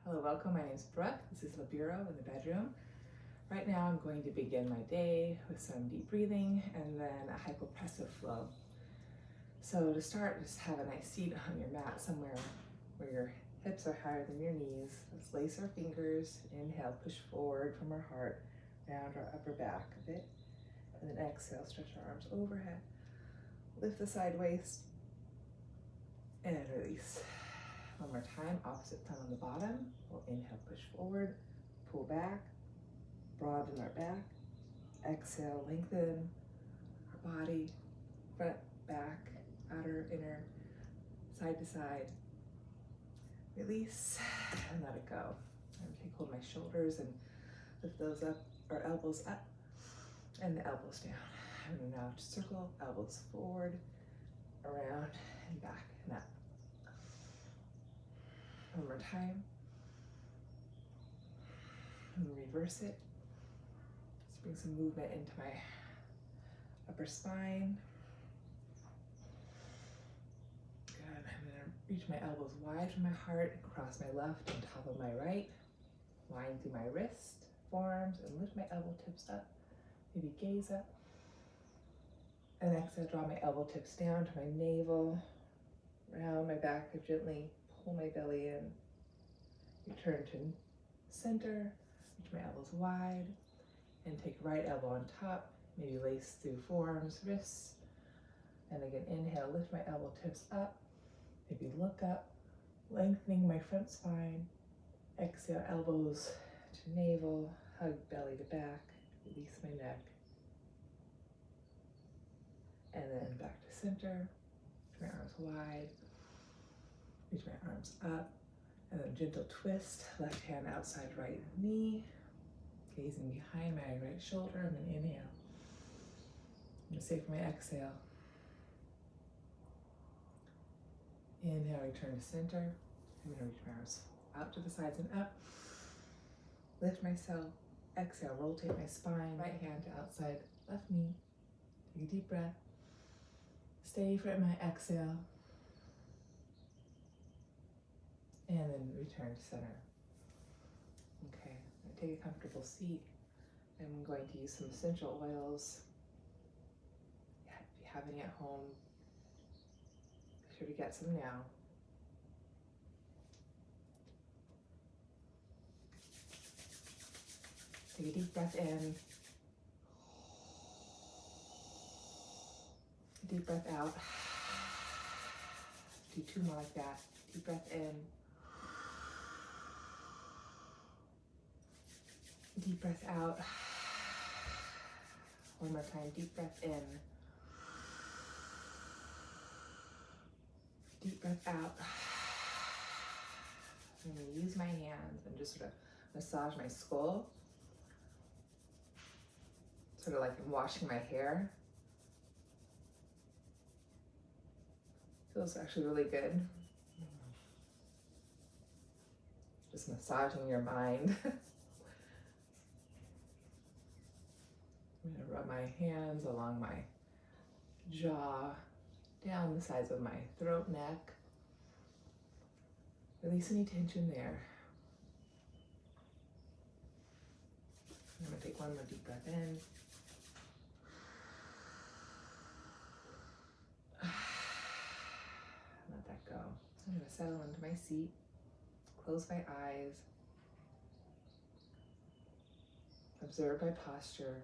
Hello, welcome. My name is Brooke. This is the bureau in the bedroom. Right now I'm going to begin my day with some deep breathing and then a hypopressive flow. So to start, just have a nice seat on your mat somewhere where your hips are higher than your knees. Let's lace our fingers. Inhale, push forward from our heart, round our upper back a bit. And then exhale, stretch our arms overhead. Lift the side waist and release. One more time, opposite thumb on the bottom. We'll inhale, push forward, pull back, broaden our back. Exhale, lengthen our body, front, back, outer, inner, side to side. Release and let it go. I'm going to hold my shoulders and lift those up, our elbows up and the elbows down. And now circle, elbows forward, around, and back and up. One more time. And reverse it. Let's bring some movement into my upper spine. Good. I'm going to reach my elbows wide from my heart and cross my left on top of my right. Line through my wrist, forearms, and lift my elbow tips up. Maybe gaze up. And exhale, draw my elbow tips down to my navel. Round my back, gently pull my belly in. Return to center, reach my elbows wide, and take right elbow on top, maybe lace through forearms, wrists. And again, inhale, lift my elbow tips up, maybe look up, lengthening my front spine. Exhale, elbows to navel, hug belly to back, release my neck. And then back to center, reach my arms wide, reach my arms up, and then gentle twist, left hand outside right knee, gazing behind my right shoulder, and then inhale. I'm going to say for my exhale, inhale, return to center. I'm going to reach my arms out to the sides and up, lift myself, exhale, rotate my spine, right hand to outside left knee, take a deep breath, stay for my exhale, and then return to center. Okay, I'm going to take a comfortable seat. I'm going to use some essential oils. If you have any at home, be sure to get some now. Take a deep breath in. Deep breath out. Do two more like that. Deep breath in. Deep breath out. One more time. Deep breath in. Deep breath out. I'm going to use my hands and just sort of massage my skull. Sort of like I'm washing my hair. Feels actually really good. Just massaging your mind. I'm going to rub my hands along my jaw, down the sides of my throat, neck. Release any tension there. I'm going to take one more deep breath in. Let that go. I'm going to settle into my seat, close my eyes, observe my posture.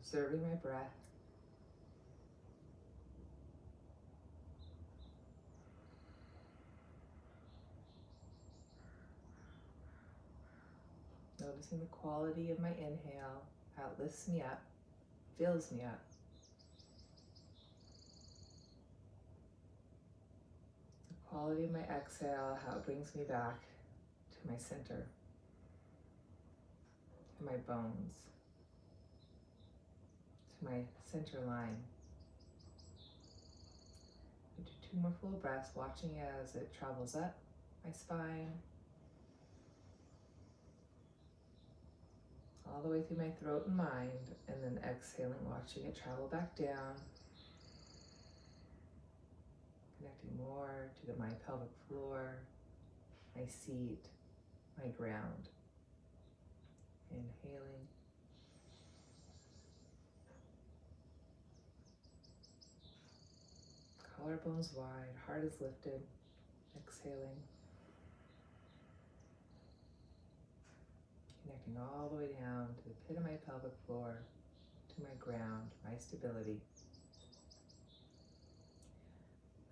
Observing my breath. Noticing the quality of my inhale, how it lifts me up, fills me up. The quality of my exhale, how it brings me back to my center, to my bones, to my center line. I do two more full breaths, watching as it travels up my spine, all the way through my throat and mind, and then exhaling, watching it travel back down connecting more to my pelvic floor, my seat, my ground. Inhaling. Collarbones wide, heart is lifted. Exhaling. Connecting all the way down to the pit of my pelvic floor, to my ground, my stability.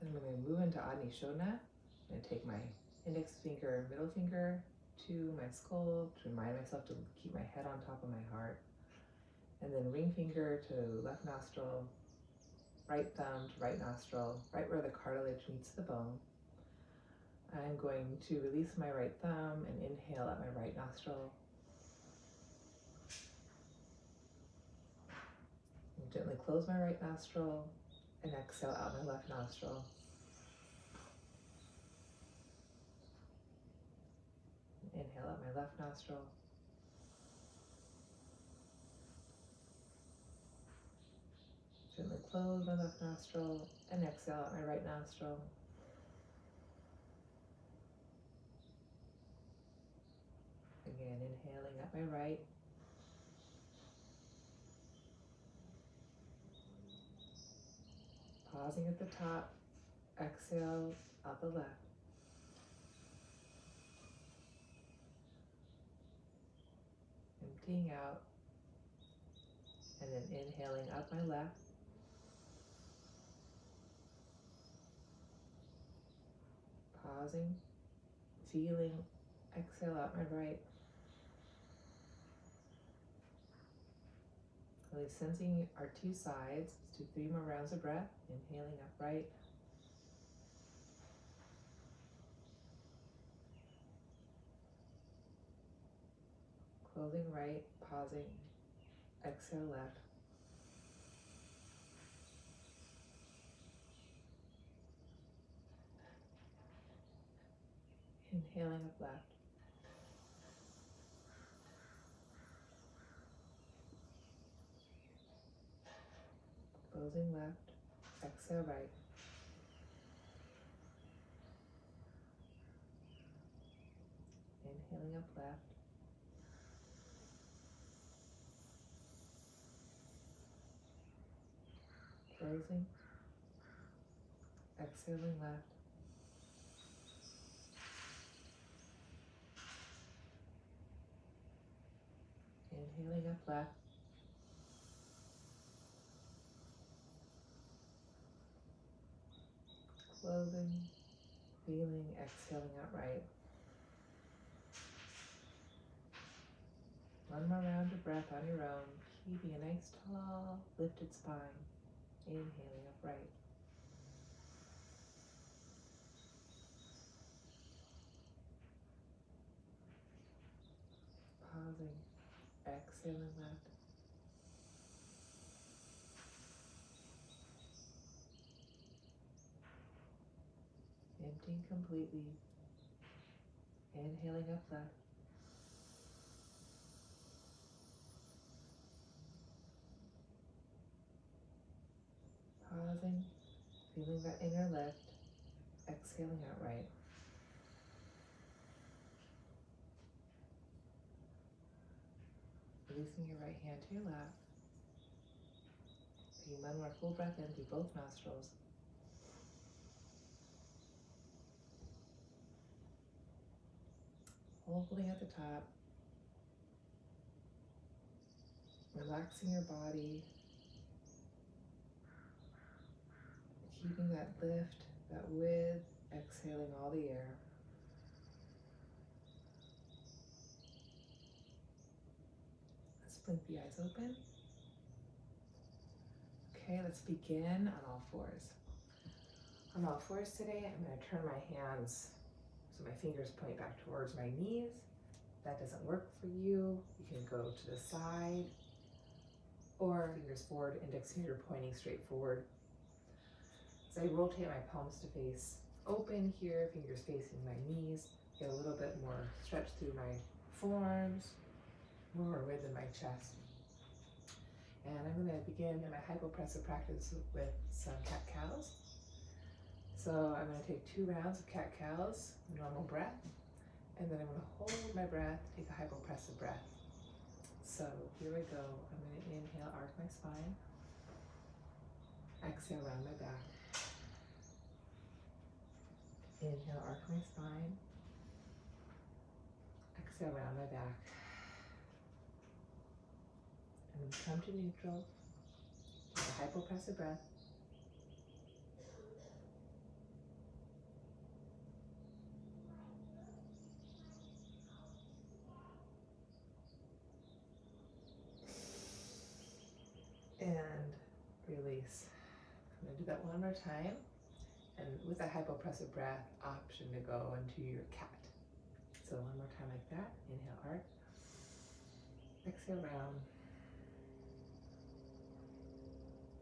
Then I'm going to move into Nadi Shodhana. I'm going to take my index finger, middle finger to my skull to remind myself to keep my head on top of my heart. And then ring finger to left nostril, right thumb to right nostril, right where the cartilage meets the bone. I'm going to release my right thumb and inhale at my right nostril. And gently close my right nostril and exhale out my left nostril. Inhale out my left nostril. Gently close my left nostril and exhale out my right nostril. Again, inhaling at my right. Pausing at the top. Exhale out the left. Emptying out. And then inhaling up my left. Pausing. Feeling. Exhale out my right. Really sensing our two sides. Let's do 3 more rounds of breath. Inhaling up right. Closing right. Pausing. Exhale left. Inhaling up left. Closing left. Exhale right. Inhaling up left. Closing. Exhaling left. Inhaling up left. Closing. Feeling. Exhaling out right. One more round of breath on your own, keeping a nice tall lifted spine. Inhaling up right. Pausing. Exhaling left. Emptying completely. Inhaling up left. Pausing. Feeling that inner lift. Exhaling out right. Releasing your right hand to your lap. Taking one more full breath in through both nostrils. Holding at the top. Relaxing your body. Keeping that lift, that width, exhaling all the air. Let's blink the eyes open. Okay, let's begin on all fours. On all fours today, I'm going to turn my hands so my fingers point back towards my knees. If that doesn't work for you, you can go to the side or fingers forward, index finger pointing straight forward. As I rotate my palms to face open here, fingers facing my knees, get a little bit more stretch through my forearms, more width in my chest. And I'm going to begin in my hypopressive practice with some cat-cows. So So I'm going to take 2 rounds of cat-cows, normal breath, and then I'm going to hold my breath, take a hypopressive breath. So here we go. I'm going to inhale, arc my spine. Exhale, round my back. Inhale, arc my spine. Exhale, round my back. And come to neutral. Take a hypopressive breath. And release. I'm going to do that one more time. And with a hypopressive breath, option to go into your cat. So one more time like that. Inhale, arc. Exhale, round.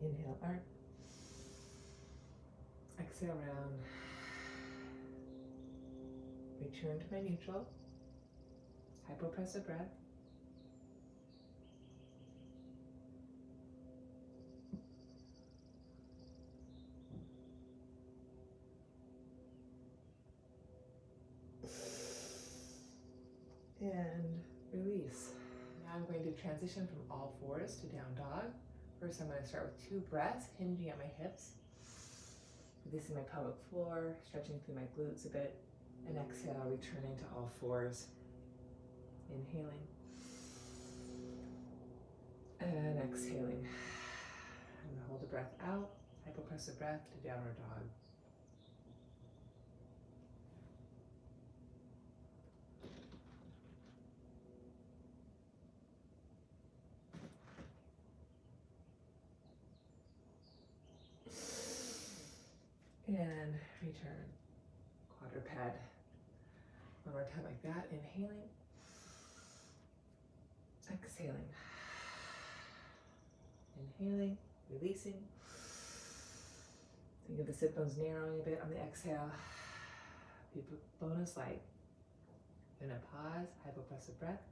Inhale, arc. Exhale, round. Return to my neutral. Hypopressive breath. And release. Now I'm going to transition from all fours to down dog. First, I'm going to start with 2 breaths, hinging at my hips. Releasing my pelvic floor, stretching through my glutes a bit. And exhale, returning to all fours. Inhaling. And exhaling. I'm going to hold the breath out, hypopressive breath to downward dog. And return. Quadruped. One more time like that. Inhaling. Exhaling. Inhaling. Releasing. Think of the sit bones narrowing a bit on the exhale. Bonus light. Then a pause. Hypopressive breath.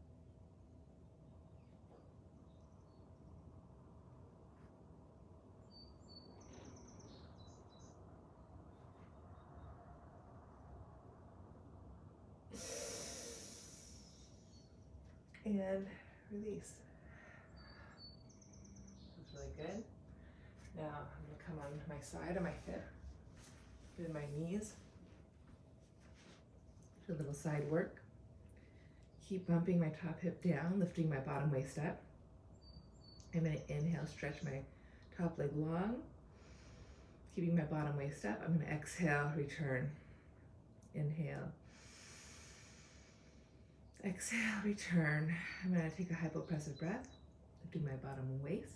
And release. That's really good. Now I'm going to come on my side of my hip, bend my knees, do a little side work. Keep bumping my top hip down, lifting my bottom waist up. I'm going to inhale, stretch my top leg long, keeping my bottom waist up. I'm going to exhale, return. Inhale. Exhale, return. I'm going to take a hypopressive breath, lifting my bottom waist.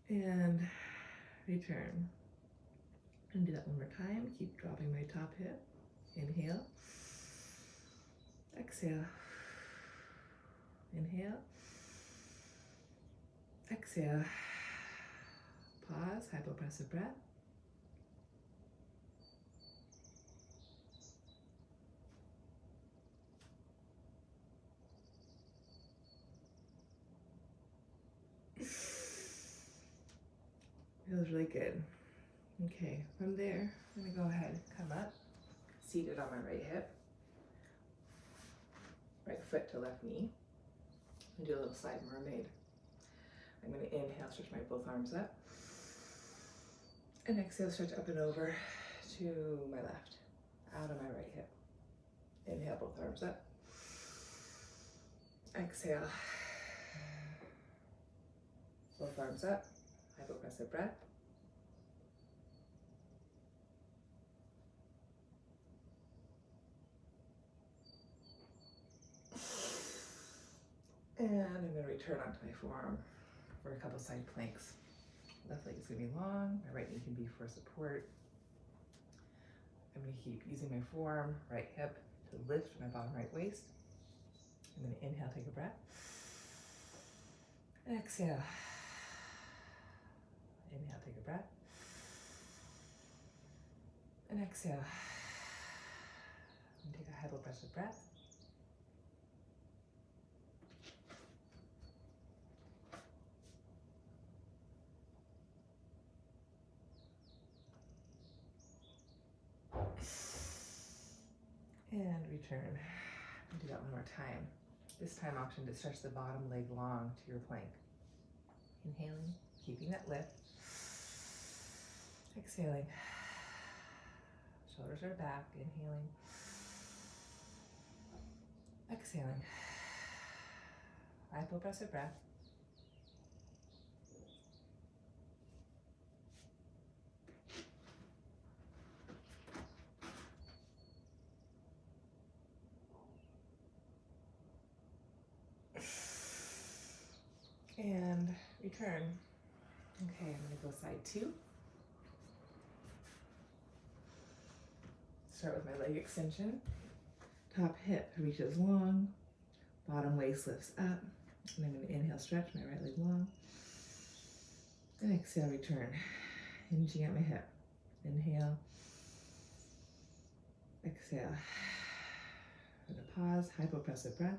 And return. And do that one more time. Keep dropping my top hip. Inhale. Exhale. Inhale. Exhale. Pause, hypopressive breath. Feels really good. Okay, from there, I'm gonna go ahead, come up, seated on my right hip, right foot to left knee, and do a little side mermaid. I'm going to inhale, stretch my both arms up, and exhale, stretch up and over to my left, out of my right hip. Inhale, both arms up. Exhale, both arms up, hypopressive breath. And I'm going to return onto my forearm for a couple side planks. Left leg is going to be long, my right knee can be for support. I'm going to keep using my forearm, right hip to lift my bottom right waist. I'm going to inhale, take a breath. And exhale. Inhale, take a breath. And exhale. And take a hypopressive breath. And return. Do that one more time. This time option to stretch the bottom leg long to your plank. Inhaling, keeping that lift. Exhaling. Shoulders are back. Inhaling. Exhaling. Hypopressive breath. And return. Okay, I'm going to go side two. Start with my leg extension. Top hip reaches long. Bottom waist lifts up. And I'm going to inhale, stretch my right leg long. And exhale, return. Hinging at my hip. Inhale. Exhale. And a pause, hypopressive breath.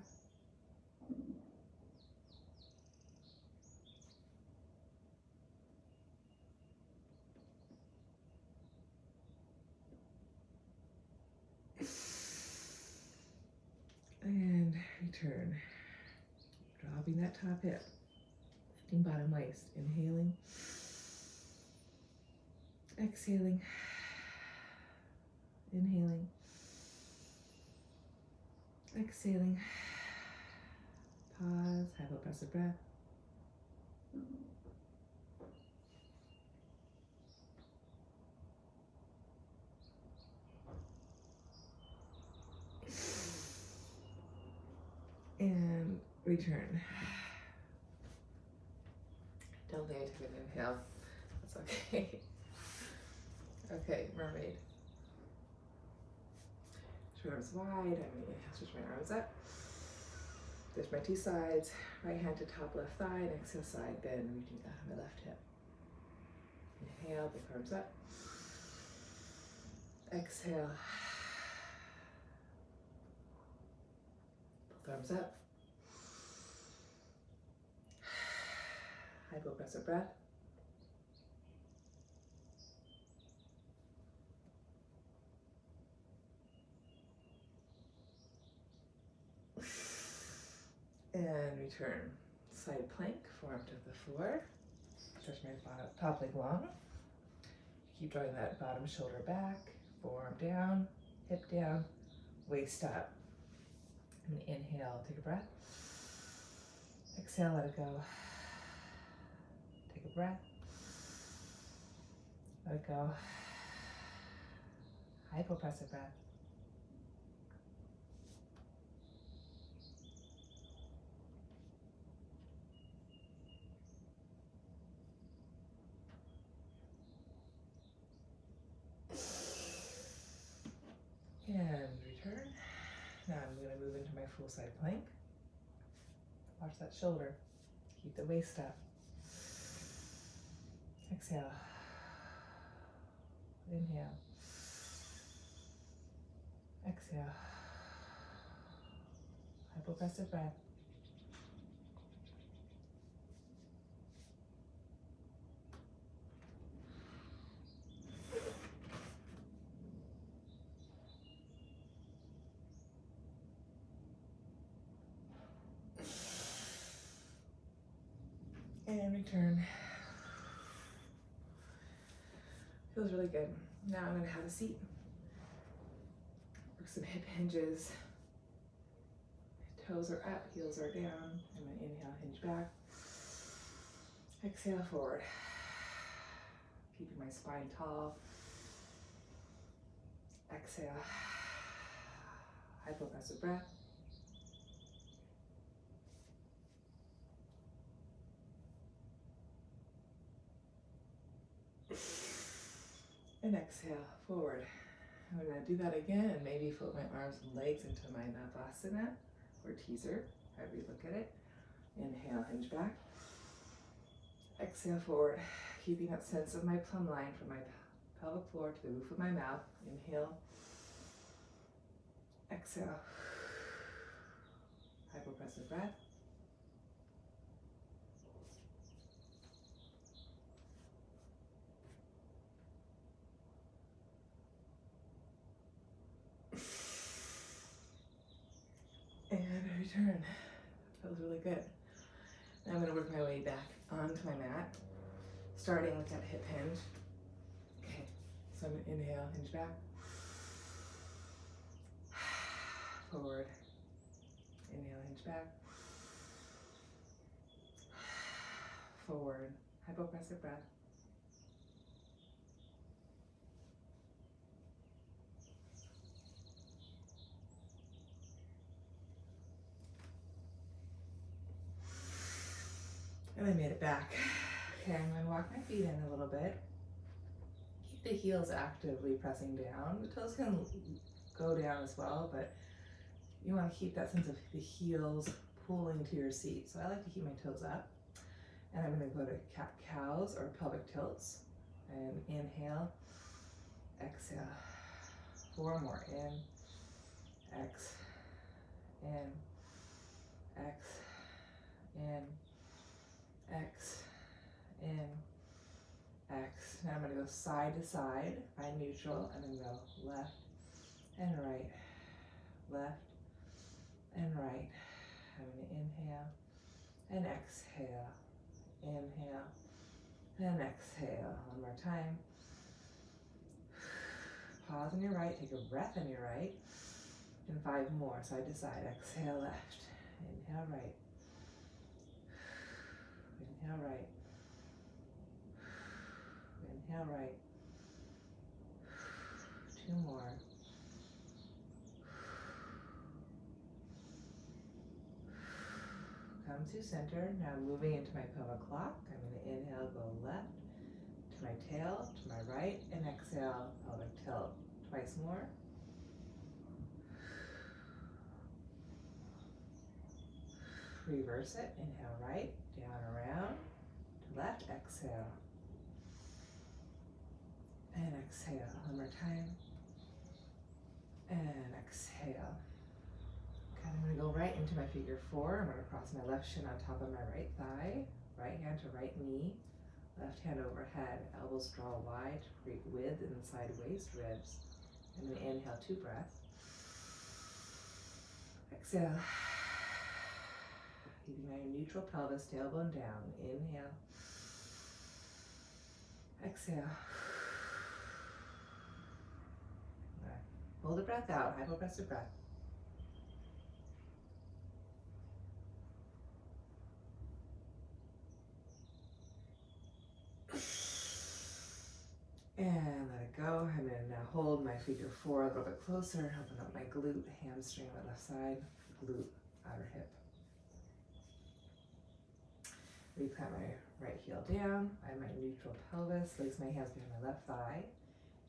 And return. Dropping that top hip. Lifting bottom waist. Inhaling. Exhaling. Inhaling. Exhaling. Pause. Hypopressive breath. And return. Don't think I took an inhale. That's okay. Okay, mermaid. Stretch arms wide. I'm going to stretch my arms up. There's my two sides. Right hand to top left thigh. And exhale, side bend, reaching out my left hip. Inhale, both arms up. Exhale. Both arms up. Hypopressive breath. And return. Side plank, forearm to the floor. Stretch my top leg long. Keep drawing that bottom shoulder back. Forearm down, hip down, waist up. And inhale, take a breath. Exhale, let it go. Take a breath. Let it go. Hypopressive breath. And return. Now I'm going to move into my full side plank. Watch that shoulder. Keep the waist up. Exhale. Inhale. Exhale. Hypopressive breath. And return. Feels really good. Now I'm going to have a seat. Work some hip hinges. Toes are up, heels are down. I'm going to inhale, hinge back. Exhale, forward. Keeping my spine tall. Exhale. Hypopressive breath. And exhale, forward. I'm going to do that again and maybe float my arms and legs into my Navasana or teaser, however you look at it. Inhale, hinge back. Exhale, forward. Keeping that sense of my plumb line from my pelvic floor to the roof of my mouth. Inhale. Exhale. Hypopressive breath. And return. Feels really good. Now I'm going to work my way back onto my mat, starting with that hip hinge. Okay, so I'm going to inhale, hinge back. Forward. Inhale, hinge back. Forward. Hypopressive breath. And I made it back. Okay, I'm going to walk my feet in a little bit. Keep the heels actively pressing down. The toes can go down as well, but you want to keep that sense of the heels pulling to your seat. So I like to keep my toes up. And I'm going to go to cat-cows or pelvic tilts. And inhale, exhale. 4 more. In, X, in, X, in, X, in, X. Now I'm going to go side to side, find neutral, and then go left and right, left and right. I'm going to inhale and exhale, inhale and exhale. One more time. Pause on your right, take a breath on your right, and 5 more, side to side. Exhale left, inhale right, inhale right, inhale right. 2 more. Come to center. Now moving into my pelvic lock. I'm going to inhale, go left to my tail, to my right, and exhale, pelvic tilt. Twice more. Reverse it. Inhale right, down, around, to left, exhale. And exhale. One more time. And exhale. Okay, I'm going to go right into my figure 4. I'm going to cross my left shin on top of my right thigh, right hand to right knee, left hand overhead, elbows draw wide to create width inside waist ribs. I'm going to inhale 2 breaths. Exhale. Keeping my neutral pelvis, tailbone down. Inhale. Exhale. Right. Hold the breath out, hypopressive breath. And let it go. I'm going to now hold my figure 4 a little bit closer. Open up my glute, hamstring on the left side, glute, outer hip. Replant my right heel down. I have my neutral pelvis. Place my hands behind my left thigh.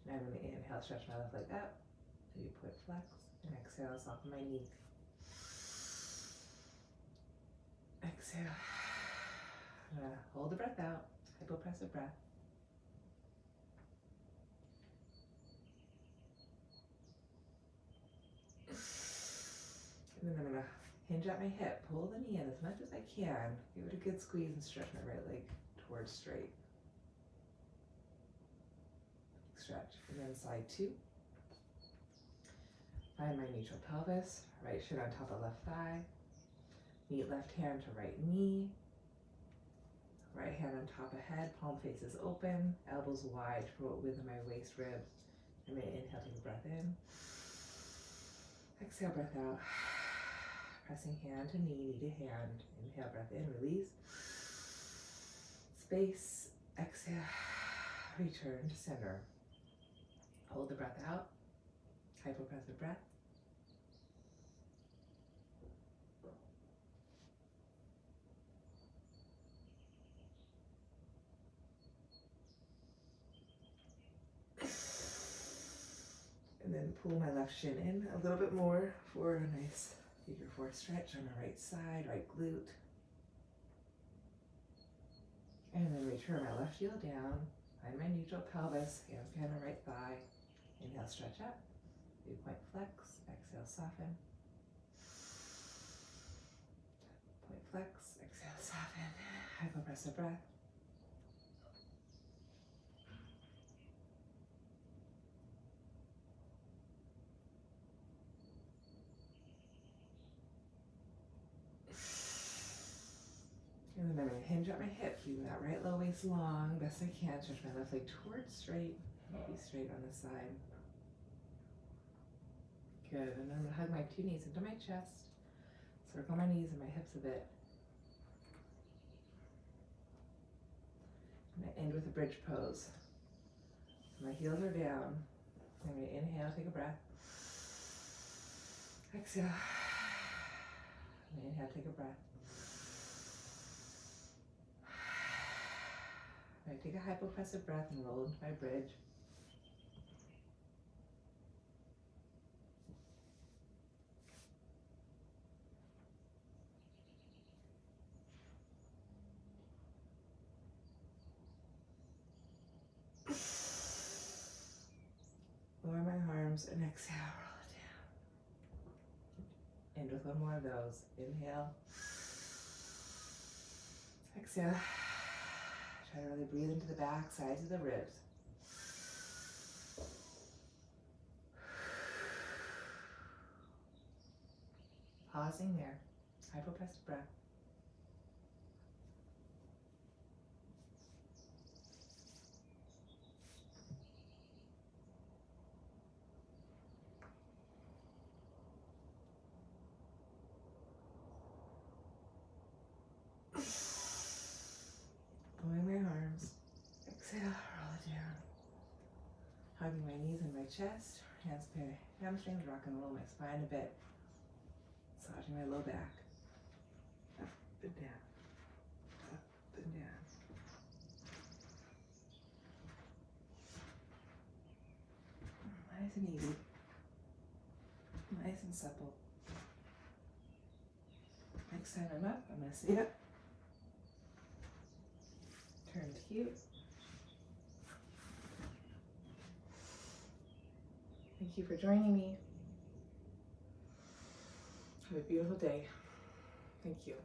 And I'm going to inhale, stretch my left leg up. 2 point flex. And exhale, soften my knee. Exhale. I'm going to hold the breath out. Hypopressive breath. And then I'm going to hinge at my hip, pull the knee in as much as I can. Give it a good squeeze and stretch my right leg towards straight. Stretch. And then side 2. Find my neutral pelvis, right shin on top of left thigh. Meet left hand to right knee. Right hand on top of head, palm faces open, elbows wide to promote width in my waist ribs. I'm going to inhale, take a breath in. Exhale, breath out. Pressing hand to knee, knee to hand. Inhale, breath in, release. Space, exhale, return to center. Hold the breath out. Hypopressive breath. And then pull my left shin in a little bit more for a nice figure 4 stretch on the right side, right glute. And then return my left heel down, find my neutral pelvis, hands behind my right thigh. Inhale, stretch up. Do point flex, exhale, soften. Point flex, exhale, soften. Hypopressive breath. And then I'm going to hinge at my hip, keeping that right low waist long, best I can. Stretch my left leg towards straight, be straight on the side. Good, and then I'm going to hug my two knees into my chest, circle my knees and my hips a bit. I'm going to end with a bridge pose. So my heels are down. I'm going to inhale, take a breath. Exhale. I'm going to inhale, take a breath. I'm going to take a hypopressive breath and roll into my bridge. Lower my arms and exhale, roll it down. End with one more of those. Inhale. Exhale. Try to really breathe into the back, sides of the ribs. Pausing there. Hypopressive breath. Blowing my arms. Exhale, roll it down. Hugging my knees and my chest. Hands to my hamstrings, rock and roll my spine a bit. Massaging my low back. Up and down. Up and down. Nice and easy. Nice and supple. Next time I'm up, I'm going to sit up. Turn to you. Thank you for joining me. Have a beautiful day. Thank you.